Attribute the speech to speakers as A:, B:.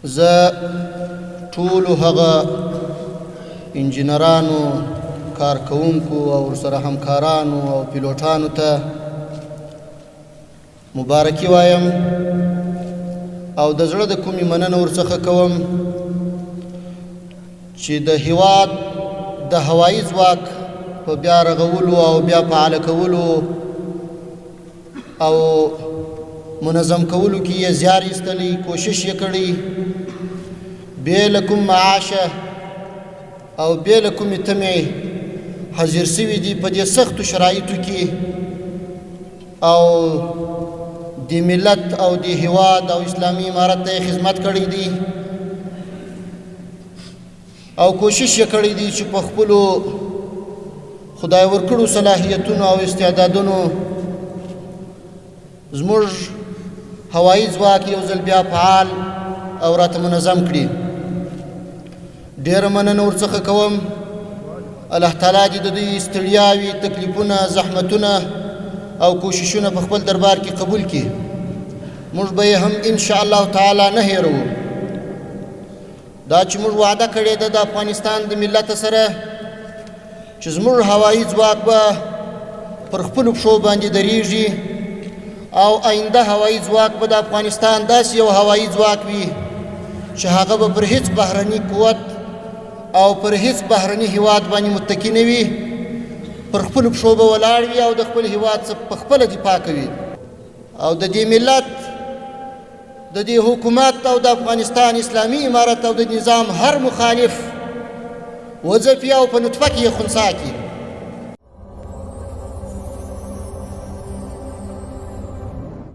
A: زه ټولو هغه انجینرانو، کارکوونکو او ورسره همکارانو او پیلوټانو ته مبارکي وایم او د زړه د کومې مننه ورڅخه کوم چې د هیواد د هوایي ځواک په بیا رغولو او بیا فعاله کولو او منظم کولو کې یې زیار ایستلی، کوشش یې کړی، بې له کوم معاشه او بې له کومې تمې حاضر سوي دي په دې سختو شرایطو کې او د ملت او د هیواد او اسلامي امارت ته خدمت کړی دی او کوشش یې کړی دی چې په خپلو خدای ورکړو صلاحیتونو او استعدادونو زموږ هوایي ځواک یو ځل بیا فعال او راته منظم کړي. ډېره مننه ورڅخه کوم. الله تعالی دې د دوی ستړیاوې، تکلیفونه، زحمتونه او کوششونه په خپل دربار کې قبول کړي. موږ به یې هم ان شاء الله تعالی نه هېروو. دا چې موږ وعده کړې ده د افغانستان د ملت سره چې زموږ هوایي ځواک به پر خپلو پښو باندې درېږي او آینده هوایي ځواک به د افغانستان داسې یو هوایي ځواک وي چې هغه به پر هیڅ بهرني قوت او پر هیڅ بهرني هیواد باندې متکی نه وي، پر خپلو پښو به ولاړ وي او د خپل هیواد څخه په خپله دفاع کوي. او د دې ملت، د دې حکومت او د افغانستان اسلامي امارت او د نظام هر مخالف وځپي او په نطفه کې یې خنثی کړي.